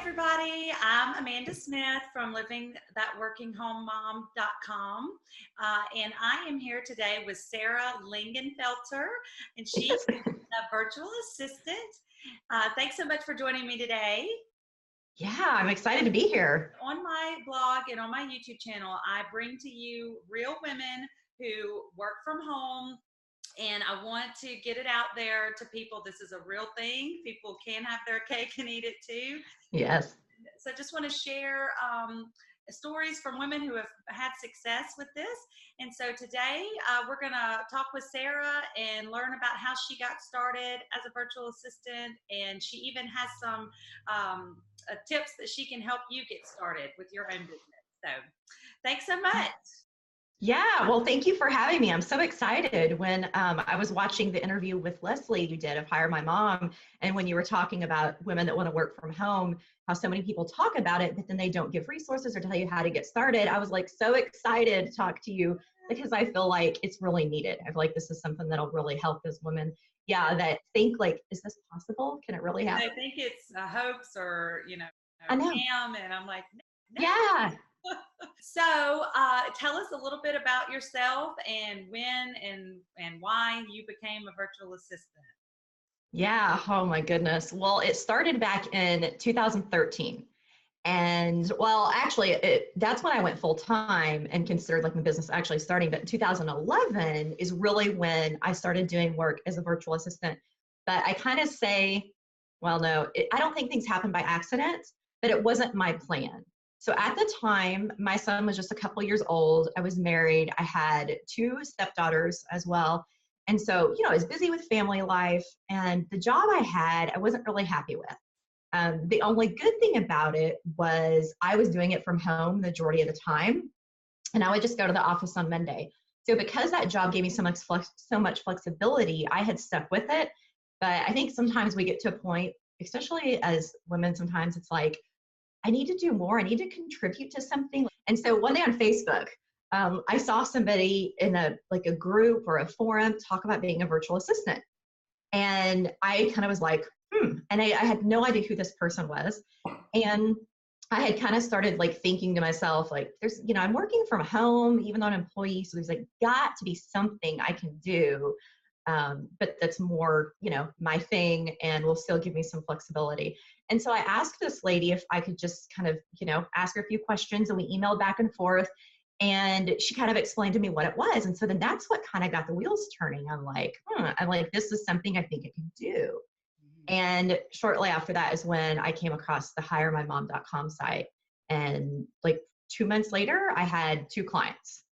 everybody. I'm Amanda Smith from livingthatworkinghomemom.com. And I am here today with Sara Lingenfelter, and she is a virtual assistant. Thanks so much for joining me today. Yeah, I'm excited to be here. On my blog and on my YouTube channel, I bring to you real women who work from home. And I want to get it out there to people. This is a real thing. People can have their cake and eat it too. Yes. So I just want to share stories from women who have had success with this. And so today we're going to talk with Sara and learn about how she got started as a virtual assistant. And she even has some tips that she can help you get started with your own business. So thanks so much. Yeah, well, thank you for having me. I'm so excited. When I was watching the interview with Leslie you did of Hire My Mom, and when you were talking about women that want to work from home, how so many people talk about it, but then they don't give resources or tell you how to get started. I was like so excited to talk to you because I feel like it's really needed. I feel like this is something that'll really help those women, that think like, is this possible? Can it really happen? I think it's a hoax or, I know. scam. And I'm like, no. Yeah. So tell us a little bit about yourself and when and why you became a virtual assistant. Yeah. Oh my goodness. Well, it started back in 2013. And well, actually, that's when I went full time and considered like my business actually starting. But 2011 is really when I started doing work as a virtual assistant. But I kind of say, well, no, I don't think things happen by accident, but it wasn't my plan. So at the time, my son was just a couple years old. I was married. I had 2 stepdaughters as well. And so, I was busy with family life, and the job I had, I wasn't really happy with. The only good thing about it was I was doing it from home the majority of the time, and I would just go to the office on Monday. So because that job gave me so much flexibility, I had stuck with it. But I think sometimes we get to a point, especially as women, sometimes it's like, I need to do more. I need to contribute to something. And so one day on Facebook, I saw somebody in a group or a forum talk about being a virtual assistant. And I kind of was like, And I had no idea who this person was. And I had kind of started thinking to myself, there's, I'm working from home, even though I'm an employee. So there's got to be something I can do. But that's more, my thing and will still give me some flexibility. And so I asked this lady if I could just kind of, ask her a few questions, and we emailed back and forth, and she kind of explained to me what it was. And so then that's what kind of got the wheels turning. I'm like, this is something I think I can do. And shortly after that is when I came across the hiremymom.com site. And 2 months later, I had 2 clients.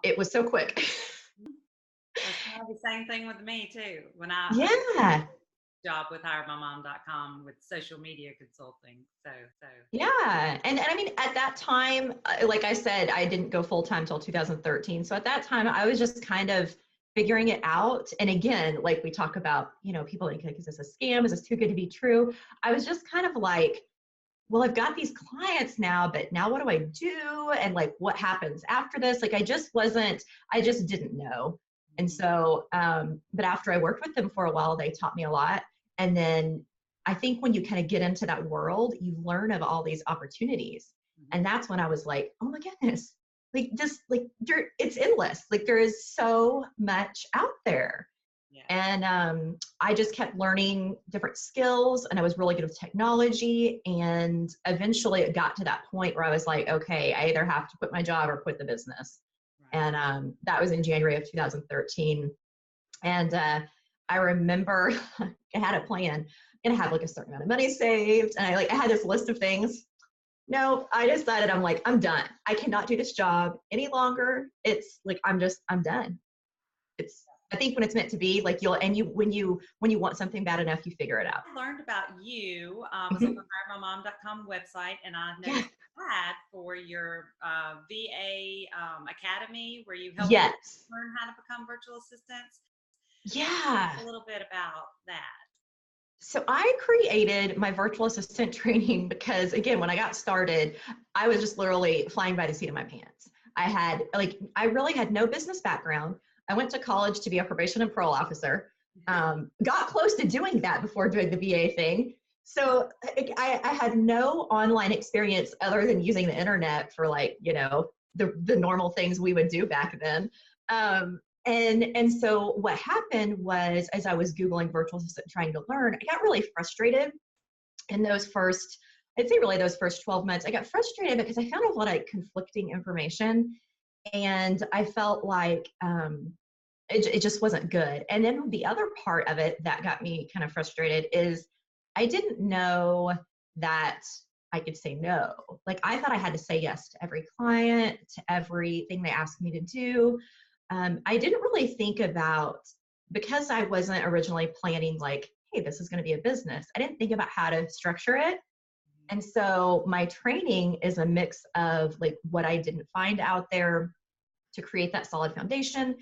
It was so quick. It's kind of the same thing with me too. When I job with hiremymom.com with social media consulting. So yeah. And I mean, at that time, like I said, I didn't go full time till 2013. So at that time, I was just kind of figuring it out. And again, like we talk about, people think, is this a scam? Is this too good to be true? I was just kind of like, well, I've got these clients now, but now what do I do? And what happens after this? I just didn't know. And so, but after I worked with them for a while, they taught me a lot. And then I think when you kind of get into that world, you learn of all these opportunities. And that's when I was like, oh my goodness, it's endless. There is so much out there. Yeah. And I just kept learning different skills, and I was really good with technology. And eventually it got to that point where I was like, okay, I either have to quit my job or quit the business. Right. And that was in January of 2013. And I remember I had a plan. I'm gonna have a certain amount of money saved, and I had this list of things. No, I decided I'm done. I cannot do this job any longer. It's I'm done. I think when it's meant to be, when you want something bad enough, you figure it out. I learned about you on the hiremymom.com website, and I noticed an ad for your VA Academy where you help people learn how to become virtual assistants. Yeah. Talk a little bit about that. So I created my virtual assistant training because, again, when I got started, I was just literally flying by the seat of my pants. I really had no business background. I went to college to be a probation and parole officer. Got close to doing that before doing the VA thing. So I had no online experience other than using the internet for like, the normal things we would do back then. And so what happened was, as I was Googling virtual assistant trying to learn, I got really frustrated in those first, I'd say really those first 12 months. I got frustrated because I found a lot of conflicting information, and I felt like it just wasn't good. And then the other part of it that got me kind of frustrated is I didn't know that I could say no. Like I thought I had to say yes to every client, to everything they asked me to do. I didn't really think about, because I wasn't originally planning like, hey, this is going to be a business. I didn't think about how to structure it. And so my training is a mix of like what I didn't find out there to create that solid foundation.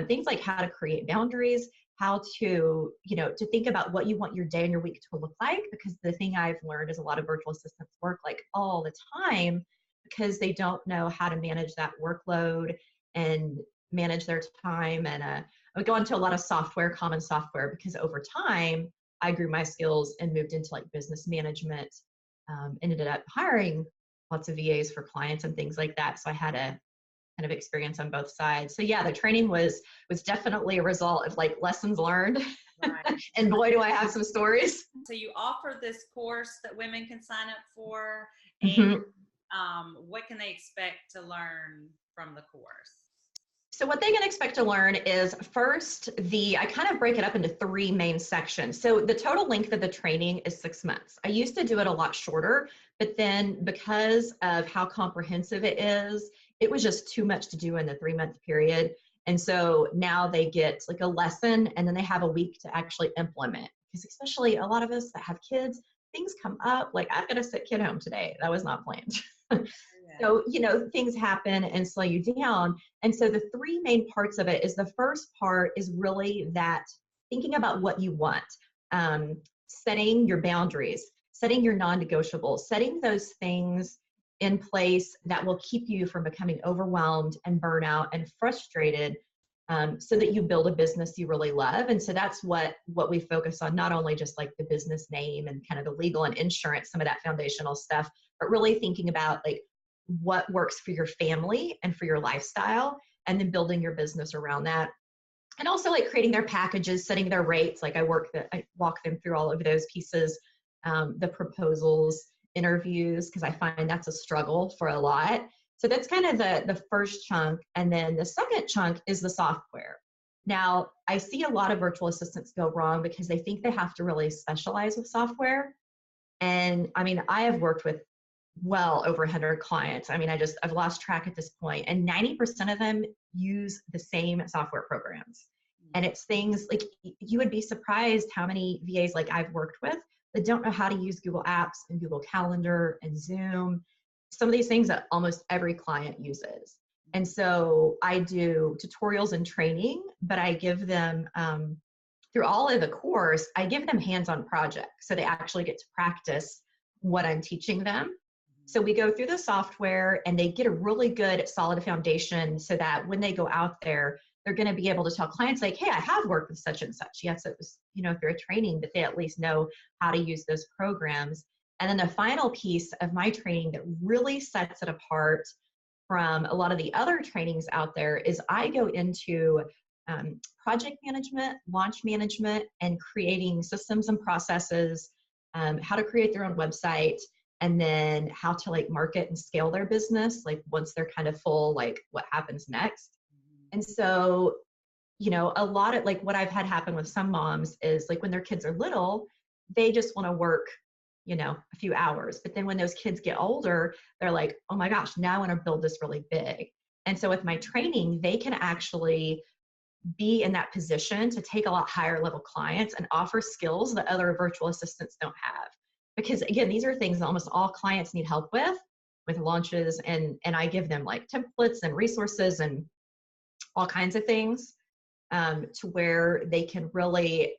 Things like how to create boundaries, how to, to think about what you want your day and your week to look like. Because the thing I've learned is a lot of virtual assistants work like all the time because they don't know how to manage that workload and manage their time. And I would go into a lot of software, common software, because over time I grew my skills and moved into like business management, ended up hiring lots of VAs for clients and things like that. So I had a kind of experience on both sides. So yeah, the training was definitely a result of like lessons learned. Right. And boy, do I have some stories. So you offer this course that women can sign up for, and Mhm. what can they expect to learn from the course? So what they can expect to learn is first, I kind of break it up into three main sections. So the total length of the training is 6 months. I used to do it a lot shorter, but then because of how comprehensive it is, it was just too much to do in the 3-month period. And so now they get like a lesson and then they have a week to actually implement. Because especially a lot of us that have kids, things come up like I've got a sick kid home today. That was not planned. Yeah. So, things happen and slow you down. And so the three main parts of it is the first part is really that thinking about what you want, setting your boundaries, setting your non-negotiables, setting those things in place that will keep you from becoming overwhelmed and burnout and frustrated, so that you build a business you really love. And so that's what we focus on, not only just like the business name and kind of the legal and insurance, some of that foundational stuff, but really thinking about like what works for your family and for your lifestyle, and then building your business around that. And also like creating their packages, setting their rates. Like I walk them through all of those pieces, the proposals, interviews, because I find that's a struggle for a lot. So that's kind of the first chunk. And then the second chunk is the software. Now, I see a lot of virtual assistants go wrong because they think they have to really specialize with software. And I mean, I have worked with well over 100 clients. I mean, I've lost track at this point, and 90% of them use the same software programs. And it's things like you would be surprised how many VAs like I've worked with that don't know how to use Google Apps and Google Calendar and Zoom, some of these things that almost every client uses. And so I do tutorials and training, but I give them, through all of the course, I give them hands-on projects so they actually get to practice what I'm teaching them. So we go through the software and they get a really good solid foundation so that when they go out there, they're going to be able to tell clients like, hey, I have worked with such and such. Yes, it was, through a training, but they at least know how to use those programs. And then the final piece of my training that really sets it apart from a lot of the other trainings out there is I go into project management, launch management, and creating systems and processes, how to create their own website, and then how to like market and scale their business. Like once they're kind of full, like what happens next. And so, a lot of like what I've had happen with some moms is like when their kids are little, they just want to work, a few hours. But then when those kids get older, they're like, oh my gosh, now I want to build this really big. And so with my training, they can actually be in that position to take a lot higher level clients and offer skills that other virtual assistants don't have. Because again, these are things that almost all clients need help with launches, and I give them like templates and resources and all kinds of things, to where they can really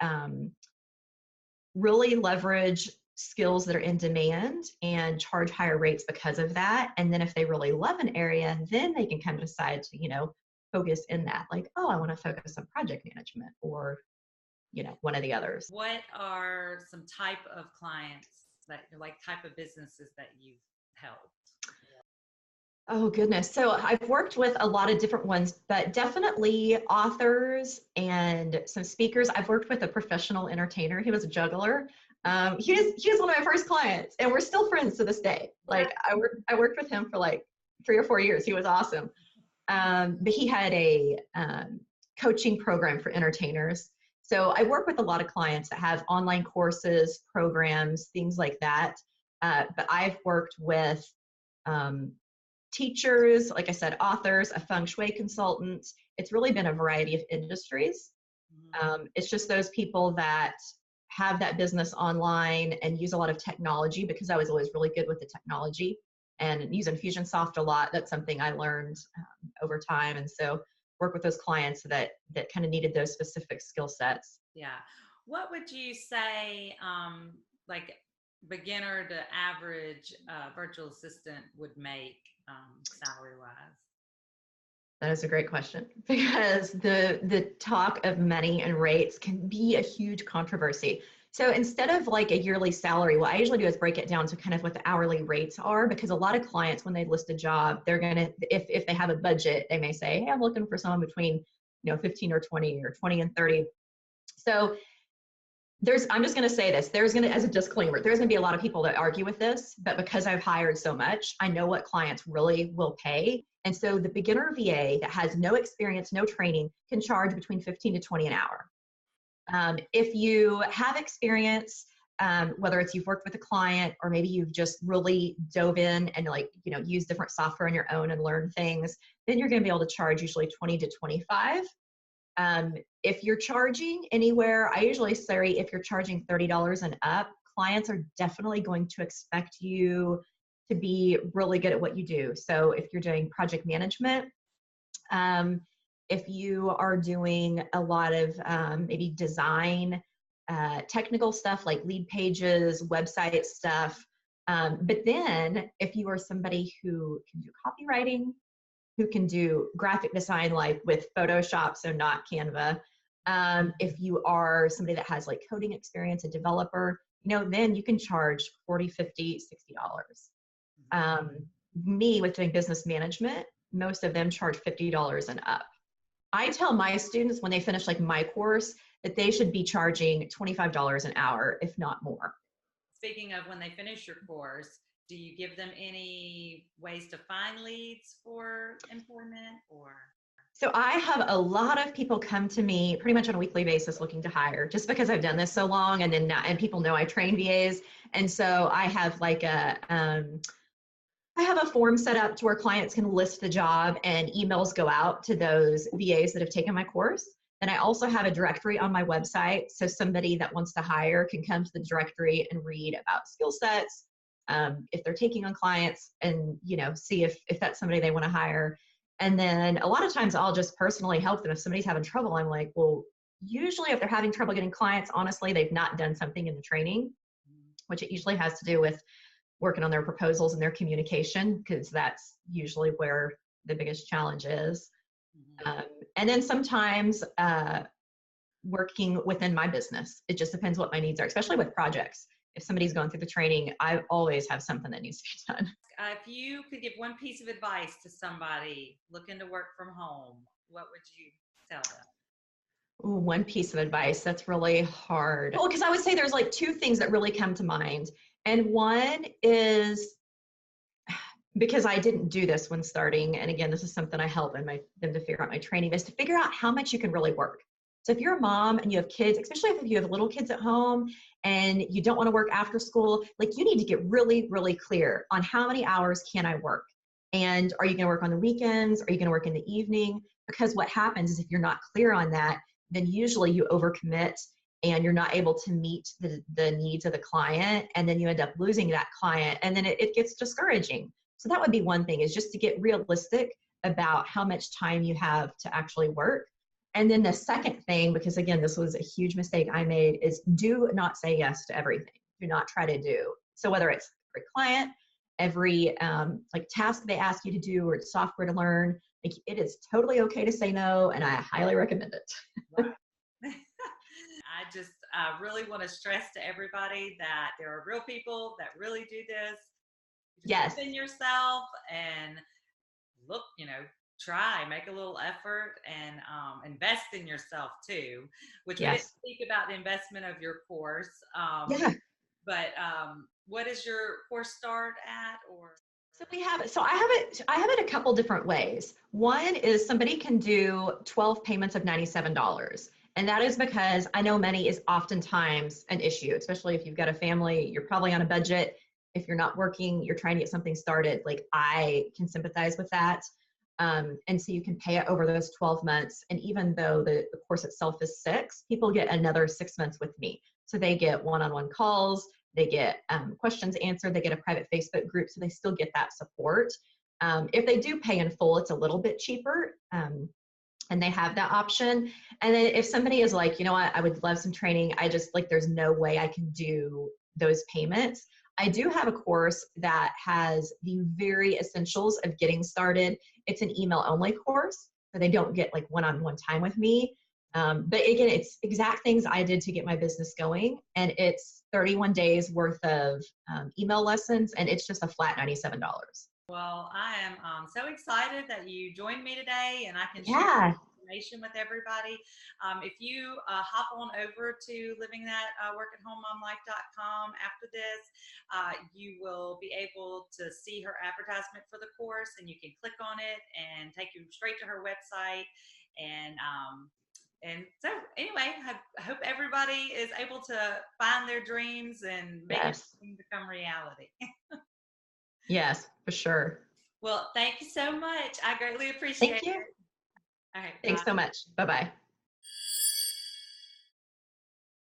leverage skills that are in demand and charge higher rates because of that. And then if they really love an area, then they can kind of decide to, focus in that, like, oh, I want to focus on project management or one of the others. What are some type of clients that like type of businesses that you've helped? Oh, goodness. So I've worked with a lot of different ones, but definitely authors and some speakers. I've worked with a professional entertainer. He was a juggler. He was one of my first clients, and we're still friends to this day. Like I worked with him for like 3 or 4 years. He was awesome. But he had a coaching program for entertainers. So I work with a lot of clients that have online courses, programs, things like that. But I've worked with teachers, like I said, authors, a feng shui consultant. It's really been a variety of industries. It's just those people that have that business online and use a lot of technology, because I was always really good with the technology and use Infusionsoft a lot. That's something I learned over time. And so work with those clients that kind of needed those specific skill sets. Yeah. What would you say, like beginner to average virtual assistant would make salary wise? That is a great question, because the talk of money and rates can be a huge controversy. So instead of like a yearly salary, what I usually do is break it down to kind of what the hourly rates are, because a lot of clients, when they list a job, they're going to, if they have a budget, they may say, hey, I'm looking for someone between, 15 or 20 or 20 and 30. So I'm just going to say this, as a disclaimer, there's going to be a lot of people that argue with this, but because I've hired so much, I know what clients really will pay. And so the beginner VA that has no experience, no training, can charge between 15 to 20 an hour. If you have experience, whether it's you've worked with a client or maybe you've just really dove in and use different software on your own and learn things, then you're going to be able to charge usually 20 to 25. If you're charging anywhere, I usually say if you're charging $30 and up, clients are definitely going to expect you to be really good at what you do. So if you're doing project management, if you are doing a lot of maybe design, technical stuff like lead pages, website stuff, but then if you are somebody who can do copywriting, who can do graphic design like with Photoshop, so not Canva, if you are somebody that has like coding experience, a developer, then you can charge $40, $50, $60. Me, with doing business management, most of them charge $50 and up. I tell my students when they finish like my course that they should be charging $25 an hour, if not more. Speaking of when they finish your course, do you give them any ways to find leads for employment or? So I have a lot of people come to me pretty much on a weekly basis looking to hire, just because I've done this so long, and people know I train VAs. And so I have like I have a form set up to where clients can list the job and emails go out to those VAs that have taken my course. And I also have a directory on my website. So somebody that wants to hire can come to the directory and read about skill sets, if they're taking on clients, and see if that's somebody they want to hire. And then a lot of times I'll just personally help them. If somebody's having trouble, I'm like, well, usually if they're having trouble getting clients, honestly, they've not done something in the training, which it usually has to do with working on their proposals and their communication, because that's usually where the biggest challenge is. And then sometimes working within my business, it just depends what my needs are, especially with projects. If somebody's going through the training, I always have something that needs to be done. If you could give one piece of advice to somebody looking to work from home, what would you tell them? Ooh, one piece of advice, that's really hard. Well, because I would say there's like two things that really come to mind. And one is, because I didn't do this when starting, and again, this is something I help them to figure out my training, is to figure out how much you can really work. So if you're a mom and you have kids, especially if you have little kids at home and you don't want to work after school, like you need to get really, really clear on how many hours can I work? And are you going to work on the weekends? Are you going to work in the evening? Because what happens is if you're not clear on that, then usually you overcommit and you're not able to meet the needs of the client. And then you end up losing that client, and then it gets discouraging. So that would be one thing, is just to get realistic about how much time you have to actually work. And then the second thing, because again, this was a huge mistake I made, is do not say yes to everything. Do not try to do. So whether it's every client, every like task they ask you to do, or software to learn, like it is totally okay to say no, and I highly recommend it. Right. I just really want to stress to everybody that there are real people that really do this. Just Yes. believe in yourself and look, make a little effort and invest in yourself too, which we didn't Yes. speak about the investment of your course. Yeah. But what does your course start at, or? So I have it a couple different ways. One is somebody can do 12 payments of $97. And that is because I know money is oftentimes an issue, especially if you've got a family, you're probably on a budget. If you're not working, you're trying to get something started. Like I can sympathize with that. And so you can pay it over those 12 months. And even though the course itself is 6, people get another 6 months with me. So they get one-on-one calls, they get questions answered, they get a private Facebook group, so they still get that support. If they do pay in full, it's a little bit cheaper, and they have that option. And then if somebody is like, you know what, I would love some training, I just like, there's no way I can do those payments. I do have a course that has the very essentials of getting started. It's an email only course, so they don't get like one-on-one time with me. But again, it's exact things I did to get my business going. And it's 31 days worth of email lessons. And it's just a flat $97. Well, I am so excited that you joined me today and I can share Yeah. information with everybody. If you hop on over to livingthatworkathomemomlife.com after this, you will be able to see her advertisement for the course, and you can click on it and take you straight to her website. And so anyway, I hope everybody is able to find their dreams and make it Yes. become reality. Yes, for sure. Well, thank you so much. I greatly appreciate Thank you. it. All right, Thanks bye. so much. Bye-bye.